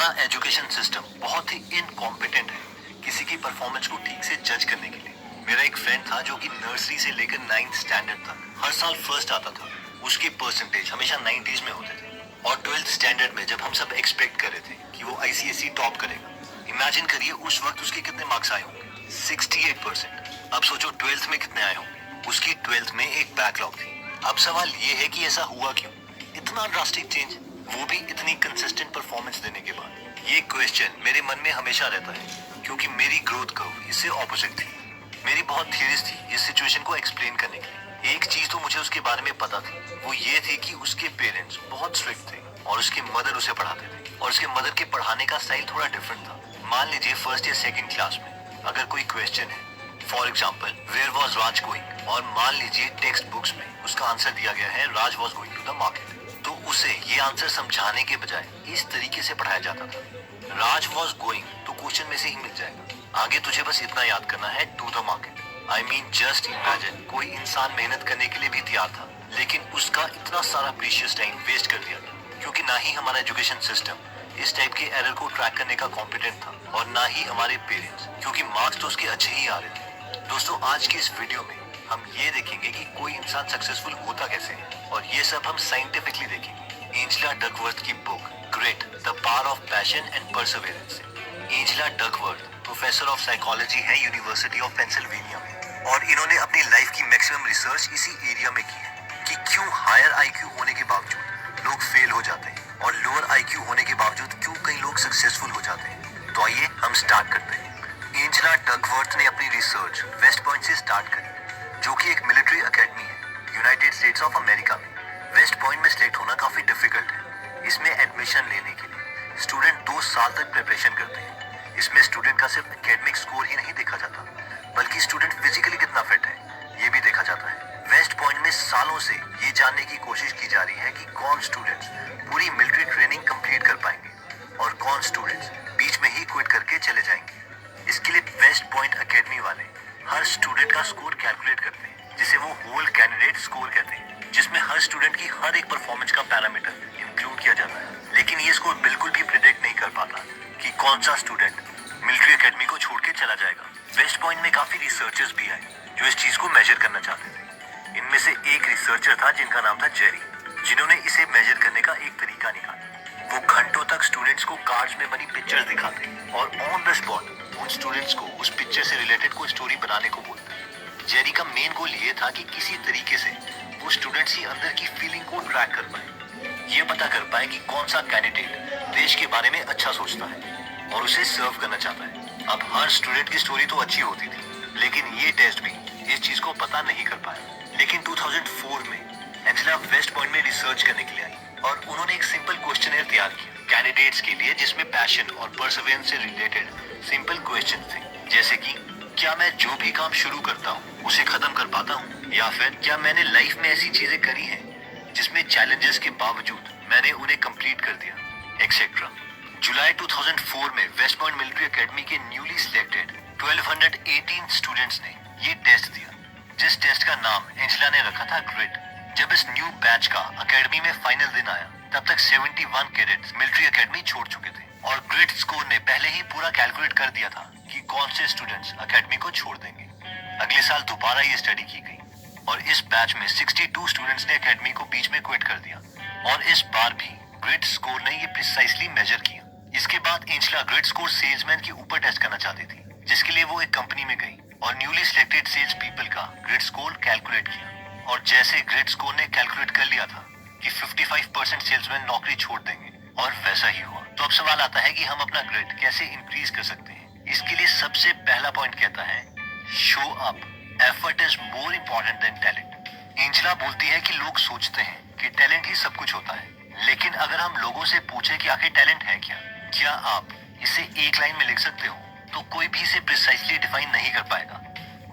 हमारा education system बहुत ही incompetent है किसी की परफॉर्मेंस को ठीक से जज करने के लिए। मेरा एक फ्रेंड था जो कि नर्सरी से लेकर 9th स्टैंडर्ड तक हर साल फर्स्ट आता था। उसके परसेंटेज हमेशा 90s में होते थे और 12th स्टैंडर्ड में जब हम सब एक्सपेक्ट कर रहे थे कि वो आईसीएसई टॉप करेगा, इमेजिन करिए उस वक्त उसके कितने मार्क्स आए होंगे, 68%। अब सोचो 12th में कितने आए होंगे। उसकी 12th में एक बैकलॉग थी। अब सवाल ये है कि ऐसा हुआ क्यों, इतना ड्रास्टिक चेंज, वो भी इतनी कंसिस्टेंट परफॉर्मेंस देने के बाद। ये क्वेश्चन मेरे मन में हमेशा रहता है क्योंकि मेरी ग्रोथ कर्व इससे ऑपोजिट थी। मेरी बहुत थियरीज थी इस सिचुएशन को एक्सप्लेन करने के लिए। एक चीज तो मुझे उसके बारे में पता थी, वो ये थी कि उसके पेरेंट्स बहुत स्ट्रिक्ट थे और उसके मदर उसे पढ़ाते थे और उसके मदर के पढ़ाने का स्टाइल थोड़ा डिफरेंट था। मान लीजिए फर्स्ट या सेकंड क्लास में अगर कोई क्वेश्चन है, for example where was Raj going, और मान लीजिए टेक्स्ट बुक्स में उसका आंसर दिया गया है Raj was going to the market, तो उसे ये आंसर समझाने के बजाय इस तरीके से पढ़ाया जाता था, राज वॉज गोइंग तो क्वेश्चन में से ही मिल जाएगा, आगे तुझे बस इतना याद करना है to the market. I mean just imagine, कोई इंसान मेहनत करने के लिए भी तैयार था लेकिन उसका इतना सारा प्रीशियस टाइम वेस्ट कर दिया था क्योंकि ना ही हमारा एजुकेशन सिस्टम इस टाइप के एरर को ट्रैक करने का कॉम्पिटेंट था और ना ही हमारे पेरेंट्स, क्योंकि मार्क्स तो उसके अच्छे ही आ रहे थे। दोस्तों, आज की इस वीडियो में हम ये देखेंगे कि कोई इंसान सक्सेसफुल होता कैसे है और ये सब हम साइंटिफिकली देखेंगे एंजेला डकवर्थ की book grit, the power of passion and perseverance से। Angela Duckworth professor of psychology है यूनिवर्सिटी ऑफ पेंसिल्वेनिया में और इन्होंने अपनी लाइफ की मैक्सिमम रिसर्च इसी एरिया में की है कि क्यों हायर आईक्यू होने के बावजूद लोग फेल हो जाते हैं और लोअर आईक्यू होने के बावजूद क्यों कई लोग सक्सेसफुल हो जाते हैं। तो आइए हम स्टार्ट करते हैं। एंजेला डकवर्थ ने अपनी रिसर्च वेस्ट पॉइंट से स्टार्ट करी, जो कि एक मिलिट्री एकेडमी है यूनाइटेड स्टेट्स ऑफ अमेरिका में। वेस्ट पॉइंट में सिलेक्ट होना काफी डिफिकल्ट है। इसमें एडमिशन लेने के लिए स्टूडेंट 2 साल तक प्रिपरेशन करते हैं। इसमें स्टूडेंट का सिर्फ एकेडमिक स्कोर ही नहीं देखा जाता, बल्कि स्टूडेंट फिजिकली कितना फिट है ये भी देखा जाता है। वेस्ट पॉइंट में सालों से ये जानने की कोशिश की जा रही है कि कौन स्टूडेंट्स पूरी मिलिट्री ट्रेनिंग कंप्लीट कर पाएंगे और कौन स्टूडेंट्स बीच में ही क्विट करके चले जाएंगे। इसके लिए वेस्ट पॉइंट एकेडमी वाले हर स्टूडेंट का स्कोर कैलकुलेट करते हैं, जिसे वो होल कैंडिडेट स्कोर कहते हैं, जिसमें हर स्टूडेंट की हर एक परफॉर्मेंस का पैरामीटर इंक्लूड किया जाता है। लेकिन ये स्कोर बिल्कुल भी प्रिडिक्ट नहीं कर पाता कि कौन सा स्टूडेंट मिलिट्री एकेडमी को छोड़ के चला जाएगा। वेस्ट पॉइंट में काफी रिसर्चर्स भी आए जो इस चीज को मेजर करना चाहते थे। इनमें से एक रिसर्चर था जिनका नाम था जेरी, जिन्होंने इसे मेजर करने का एक तरीका निकाला। वो घंटों तक स्टूडेंट्स को कार्ड्स में बनी पिक्चर्स दिखाते और ऑन द स्पॉट उन स्टूडेंट्स को उस पिक्चर से रिलेटेड कोई स्टोरी बनाने को बोलते। जेरी का मेन गोल ये था कि किसी तरीके से वो स्टूडेंट्स की अंदर की फीलिंग को ट्रैक कर पाए, ये पता कर पाए कि कौन सा कैंडिडेट देश के बारे में अच्छा सोचता है और उसे सर्व करना चाहता है। अब हर स्टूडेंट की स्टोरी तो अच्छी होती थी, लेकिन ये टेस्ट भी इस चीज को पता नहीं कर पाया। लेकिन 2004 में एंजेला वेस्ट पॉइंट में रिसर्च करने के लिए आई और उन्होंने एक सिंपल क्वेश्चनर तैयार किया कैंडिडेट्स के लिए, जिसमें पैशन और परसेवरेंस से रिलेटेड सिंपल क्वेश्चन थे, जैसे कि क्या मैं जो भी काम शुरू करता हूँ उसे खत्म कर पाता हूँ, या फिर क्या मैंने लाइफ में ऐसी चीजें करी हैं जिसमें चैलेंजेस के बावजूद मैंने उन्हें कंप्लीट कर दिया, एक्सेट्रा। जुलाई 2004 में वेस्ट पॉइंट मिलिट्री एकेडमी के न्यूली सिलेक्टेड 1218 स्टूडेंट्स ने ये टेस्ट दिया, जिस टेस्ट का नाम एंजेला ने रखा था ग्रिड। जब इस न्यू बैच का एकेडमी में फाइनल दिन आया, तब तक 71 कैडेट्स मिलिट्री एकेडमी छोड़ चुके थे और ग्रिड स्कोर ने पहले ही पूरा कैलकुलेट कर दिया था कि कौन से स्टूडेंट्स एकेडमी को छोड़ देंगे। अगले साल दोबारा ये स्टडी की गई और इस बैच में 62 स्टूडेंट्स ने एकेडमी को बीच में क्विट कर दिया और इस बार भी ग्रिड स्कोर ने ये प्रिसाइसली मेजर किया। इसके बाद एंजेला ग्रिड स्कोर सेल्समैन के ऊपर टेस्ट करना चाहती थी, जिसके लिए वो एक कंपनी में गई और न्यूली सिलेक्टेड सेल्स पीपल का ग्रिड स्कोर कैलकुलेट किया। और जैसे ग्रिड स्कोर ने कैलकुलेट कर लिया था कि 55% सेल्समैन नौकरी छोड़ देंगे, और वैसा ही हुआ। तो अब सवाल आता है कि हम अपना ग्रिड कैसे इंक्रीज कर सकते हैं। इसके लिए सबसे पहला पॉइंट कहता है show up, effort is more important then talent. Angela बोलती है कि लोग सोचते हैं कि टैलेंट ही सब कुछ होता है, लेकिन अगर हम लोगों से पूछे कि आखिर टैलेंट है क्या आप इसे एक लाइन में लिख सकते हो, तो कोई भी इसे प्रिसाइसली डिफाइन नहीं कर पाएगा।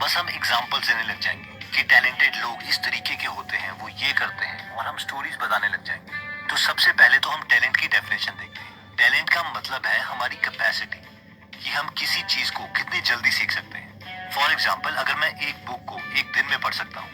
बस हम एग्जांपल्स देने लग जाएंगे कि टैलेंटेड लोग इस तरीके के होते हैं, वो ये करते हैं, और हम स्टोरीज बताने लग जाएंगे। तो सबसे पहले तो हम टैलेंट की डेफिनेशन देखते हैं। टैलेंट का मतलब है हमारी कैपेसिटी, कि हम किसी चीज को कितनी जल्दी सीख सकते हैं। फॉर एग्जाम्पल, अगर मैं एक बुक को एक दिन में पढ़ सकता हूँ,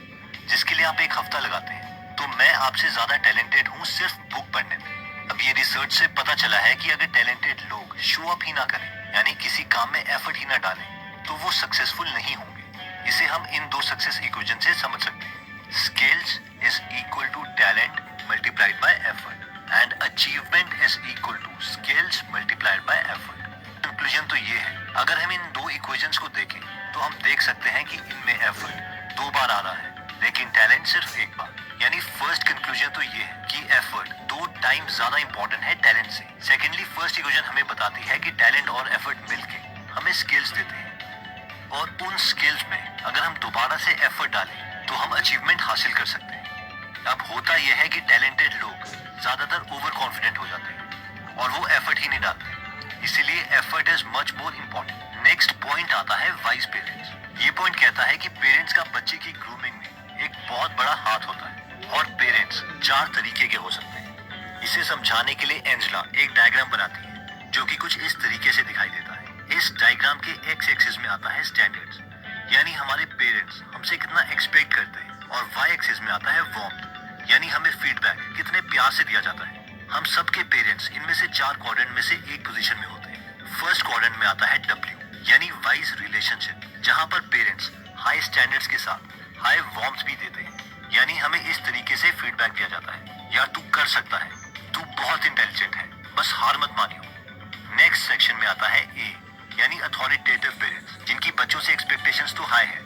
जिसके लिए आप एक हफ्ता लगाते हैं, तो मैं आपसे ज्यादा टैलेंटेड हूँ सिर्फ बुक पढ़ने में। अब अब ये रिसर्च से पता चला है कि अगर टैलेंटेड लोग शो अप ही ना करें, यानी किसी काम में एफर्ट ही ना डालें, तो वो सक्सेसफुल नहीं होंगे। इसे हम इन दो सक्सेस इक्वेशन से समझ सकते हैं। Skills is equal to talent multiplied by effort and achievement is equal to skills multiplied by effort. Conclusion तो ये है, अगर हम इन दो इक्वेशंस को देखें तो हम देख सकते हैं कि इनमें एफर्ट 2 बार आ रहा है, लेकिन टैलेंट सिर्फ 1 बार। यानी फर्स्ट कंक्लूजन तो ये है कि एफर्ट 2 टाइम्स ज्यादा इंपॉर्टेंट है टैलेंट से। सेकेंडली, फर्स्ट इक्वेशन हमें बताती है कि टैलेंट और एफर्ट मिलके हमें स्किल्स देते हैं, और उन स्किल्स में अगर हम दोबारा से एफर्ट डालें तो हम अचीवमेंट हासिल कर सकते हैं। अब होता यह है कि टैलेंटेड लोग ज्यादातर ओवर कॉन्फिडेंट हो जाते हैं और वो एफर्ट ही नहीं डालते, इसीलिए effort is much more important. Next point आता है वाइज पेरेंट्स। ये पॉइंट कहता है कि पेरेंट्स का बच्चे की ग्रूमिंग में एक बहुत बड़ा हाथ होता है, और पेरेंट्स 4 तरीके के हो सकते हैं। इसे समझाने के लिए एंजेला एक डायग्राम बनाती है जो कि कुछ इस तरीके से दिखाई देता है। इस डायग्राम के एक्स एक्सिस में आता है स्टैंडर्ड्स, यानी हमारे पेरेंट्स हमसे कितना एक्सपेक्ट करते हैं, और वाई एक्सिस में आता है वार्मथ, यानी हमें फीडबैक कितने प्यार से दिया जाता है। हम सबके पेरेंट्स इनमें से 4 क्वाड्रेंट में से एक पोजीशन में होते हैं। फर्स्ट क्वाड्रेंट में आता है डब्ल्यू, यानी वाइज रिलेशनशिप, जहां पर पेरेंट्स हाई स्टैंडर्ड्स के साथ हाई वार्मथ भी देते हैं, यानी हमें इस तरीके से फीडबैक दिया जाता है, यार तू कर सकता है, तू बहुत इंटेलिजेंट है, बस हार मत मानियो। नेक्स्ट सेक्शन में आता है ए, यानी अथॉरिटेटिव पेरेंट्स, जिनकी बच्चों से एक्सपेक्टेशंस तो हाई है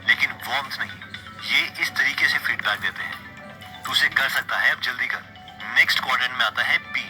लेकिन वार्मथ नहीं। ये इस तरीके से फीडबैक देते हैं, तू उसे कर सकता है, अब जल्दी कर। नेक्स्ट क्वाड्रेंट में आता है पी,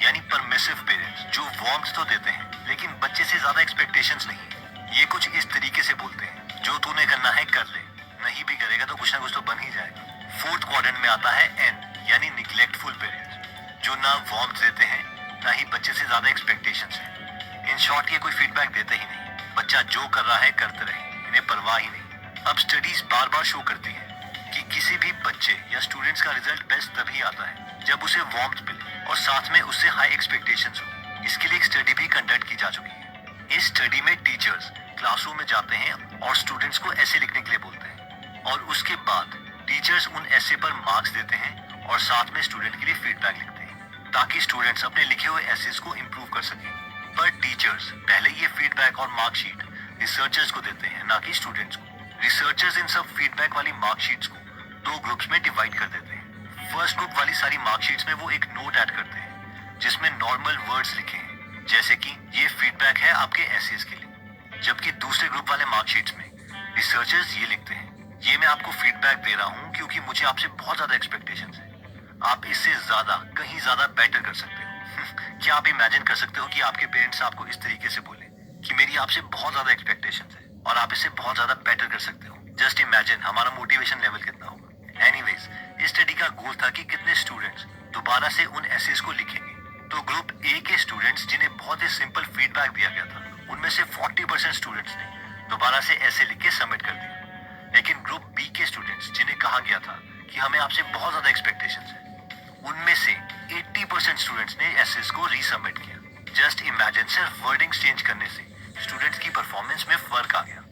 यानी परमिसिव पेरेंट्स, जो वार्मथ तो देते हैं लेकिन बच्चे से ज्यादा एक्सपेक्टेशंस नहीं। ये कुछ इस तरीके से बोलते हैं, जो तूने करना है कर ले, नहीं भी करेगा तो कुछ ना कुछ तो बन ही जाएगा। फोर्थ क्वाड्रेंट में आता है एन, यानी निग्लेक्टफुल पेरेंट्स, जो ना वार्मथ देते हैं ना ही बच्चे से ज्यादा एक्सपेक्टेशंस है। इन शॉर्ट ये कोई फीडबैक देते ही नहीं, बच्चा जो कर रहा है करते रहे, इन्हें परवाह ही नहीं। अब स्टडीज बार बार शो करती है कि किसी भी बच्चे या स्टूडेंट्स का रिजल्ट बेस्ट तभी आता है जब उसे वार्मथ मिले और साथ में उससे हाई एक्सपेक्टेशंस हो। इसके लिए एक स्टडी भी कंडक्ट की जा चुकी है। इस स्टडी में टीचर्स क्लासरूम में जाते हैं और स्टूडेंट्स को ऐसे लिखने के लिए बोलते हैं, और उसके बाद टीचर्स उन ऐसे पर मार्क्स देते हैं और साथ में स्टूडेंट के लिए फीडबैक लिखते हैं, ताकि स्टूडेंट्स अपने लिखे हुए एसेस को इम्प्रूव कर सकें। पर टीचर्स पहले ये फीडबैक और मार्कशीट रिसर्चर्स को देते हैं, ना कि स्टूडेंट्स को। रिसर्चर्स इन सब फीडबैक वाली मार्कशीट्स को 2 ग्रुप्स में डिवाइड कर देते हैं। फर्स्ट ग्रुप वाली सारी मार्कशीट्स में वो एक नोट ऐड करते हैं जिसमें नॉर्मल वर्ड्स लिखे हैं, जैसे कि ये फीडबैक है आपके एसेस के लिए। जबकि दूसरे ग्रुप वाले मार्कशीट्स में रिसर्चर्स ये लिखते हैं, ये मैं आपको फीडबैक दे रहा हूँ क्योंकि मुझे आपसे बहुत ज्यादा एक्सपेक्टेशंस है, आप इससे ज्यादा कहीं ज्यादा बेटर कर सकते हो। क्या आप इमेजिन कर सकते हो कि आपके पेरेंट्स आपको इस तरीके से बोले कि मेरी आपसे बहुत ज्यादा एक्सपेक्टेशंस है और आप इससे बहुत ज्यादा बेटर कर सकते हो? जस्ट इमेजिन हमारा मोटिवेशन लेवल कितना होगा। एनीवेज, इस स्टडी का गोल था कि कितने स्टूडेंट्स दोबारा से उन एसेस को लिखेंगे। तो ग्रुप ए के स्टूडेंट्स जिन्हें बहुत ही सिंपल फीडबैक दिया गया था, उनमें से 40% स्टूडेंट्स ने दोबारा से ऐसे लिख के सबमिट कर दिया। लेकिन ग्रुप बी के स्टूडेंट्स जिन्हें कहा गया था कि हमें आपसे बहुत ज्यादा एक्सपेक्टेशंस है, उनमें से 80% स्टूडेंट्स ने एसेस को रीसबमिट किया। जस्ट इमेजिन, सिर्फ वर्डिंग चेंज करने से स्टूडेंट्स की परफॉर्मेंस में फर्क आ गया,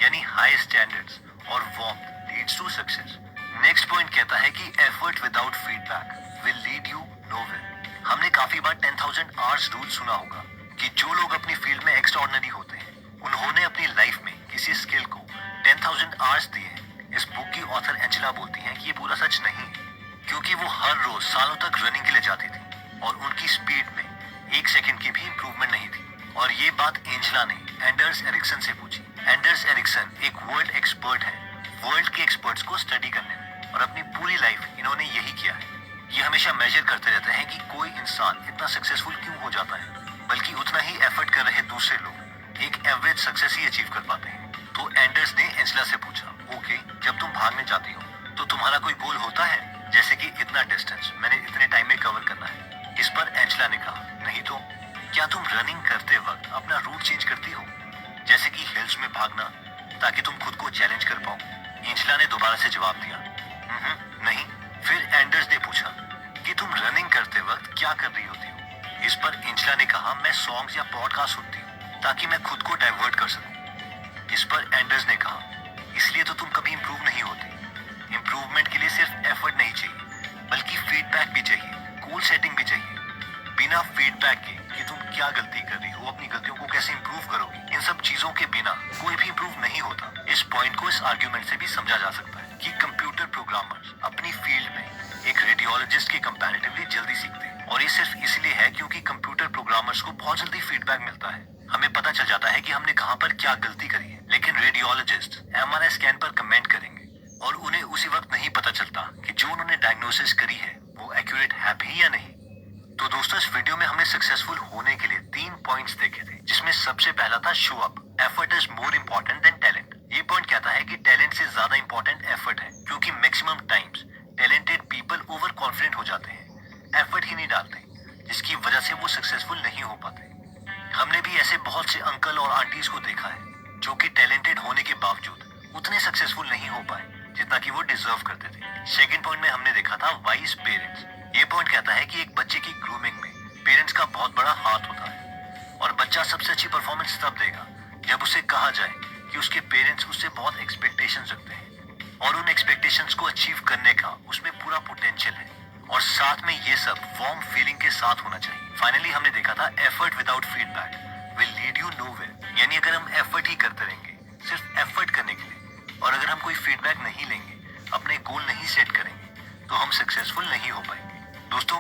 यानी हाई स्टैंडर्ड्स और warmth leads to success. Next point कहता है कि effort without feedback will lead you nowhere. हमने काफी बार 10,000 आवर्स रूल सुना होगा कि जो लोग अपनी फील्ड में एक्स्ट्राऑर्डिनरी होते हैं उन्होंने अपनी लाइफ में किसी स्किल को 10,000 आवर्स दिए हैं। इस बुक की ऑथर एंजेला बोलती हैं कि ये पूरा सच नहीं है, क्योंकि वो हर रोज सालों तक रनिंग के लिए जाती थी और उनकी स्पीड में 1 सेकंड की भी इंप्रूवमेंट नहीं थी। और ये बात एंजेला ने एंडर्स एरिक्सन से पूछी। एंडर्स एरिक्सन एक वर्ल्ड एक्सपर्ट है, वर्ल्ड के एक्सपर्ट्स को स्टडी करने में, और अपनी पूरी लाइफ इन्होंने यही किया है। ये हमेशा मेजर करते रहते हैं कि कोई इंसान इतना सक्सेसफुल क्यों हो जाता है, बल्कि उतना ही एफर्ट कर रहे दूसरे लोग एक एवरेज सक्सेस ही अचीव कर पाते हैं। तो एंडर्स ने एंजेला से पूछा, ओके, जब तुम भागने जाती हो तो तुम्हारा कोई गोल होता है, जैसे कि इतना डिस्टेंस मैंने इतने टाइम में कवर करना है? इस पर एंजेला ने कहा, नहीं तो। क्या तुम रनिंग करते वक्त अपना रूट चेंज करती हो, जैसे कि हिल्स में भागना, ताकि तुम खुद को चैलेंज कर पाओ? एंजेला ने दोबारा से जवाब दिया, नहीं। फिर एंडर्स ने पूछा कि तुम रनिंग करते वक्त क्या कर रही होती हो? इस पर एंजेला ने कहा, मैं सॉन्ग्स या पॉडकास्ट सुनती हूँ ताकि मैं खुद को डाइवर्ट कर सकूं। इस पर एंडर्स ने कहा, इसलिए तो तुम कभी इंप्रूव नहीं होती। इंप्रूवमेंट के लिए सिर्फ एफर्ट नहीं चाहिए, बल्कि फीडबैक भी चाहिए, गोल सेटिंग भी चाहिए। बिना फीडबैक के कि तुम क्या गलती कर रही हो, अपनी गलतियों को कैसे इंप्रूव करोगी, इन सब चीजों के बिना कोई भी इंप्रूव नहीं होता। इस पॉइंट को इस आर्ग्यूमेंट से भी समझा जा सकता है कि कंप्यूटर प्रोग्रामर्स अपनी फील्ड में एक रेडियोलॉजिस्ट के कंपैरेटिवली जल्दी सीखते हैं, और ये सिर्फ इसलिए है क्योंकि कंप्यूटर प्रोग्रामर्स को बहुत जल्दी फीडबैक मिलता है। हमें पता चल जाता है कि हमने कहां पर क्या गलती करी है, लेकिन रेडियोलॉजिस्ट एमआरआई स्कैन पर कमेंट करेंगे और उन्हें उसी वक्त नहीं पता चलता कि जो उन्होंने डायग्नोसिस करी है वो एक्यूरेट है भी या नहीं। तो दोस्तों, इस वीडियो में हमने सक्सेसफुल होने के लिए 3 पॉइंट्स देखे थे, जिसमें सबसे पहला था show up, effort is more important than talent. ये पॉइंट कहता है कि टैलेंट से ज्यादा इंपॉर्टेंट एफर्ट है, क्योंकि maximum times talented people over confident हो जाते हैं, एफर्ट ही नहीं डालते, जिसकी वजह से वो सक्सेसफुल नहीं हो पाते। हमने भी ऐसे बहुत से अंकल और आंटीज को देखा है जो कि टैलेंटेड होने के बावजूद उतने सक्सेसफुल नहीं हो पाए जितना कि वो डिजर्व करते थे। सेकंड पॉइंट में हमने देखा था वाइज पेरेंट्स। ये पॉइंट कहता है कि एक बच्चे की ग्रूमिंग में पेरेंट्स का बहुत बड़ा हाथ होता है, और बच्चा सबसे अच्छी परफॉर्मेंस तब देगा जब उसे कहा जाए कि उसके पेरेंट्स उससे बहुत एक्सपेक्टेशंस रखते हैं और उन एक्सपेक्टेशंस को अचीव करने का उसमें पूरा पोटेंशियल है, और साथ में ये सब वार्म फीलिंग के साथ होना चाहिए। फाइनली हमने देखा था effort without feedback will lead you nowhere, यानी अगर हम एफर्ट ही करते रहेंगे सिर्फ एफर्ट करने के लिए, और अगर हम कोई फीडबैक नहीं लेंगे, अपने गोल नहीं सेट करेंगे, तो हम सक्सेसफुल नहीं हो पाएंगे। दोस्तों,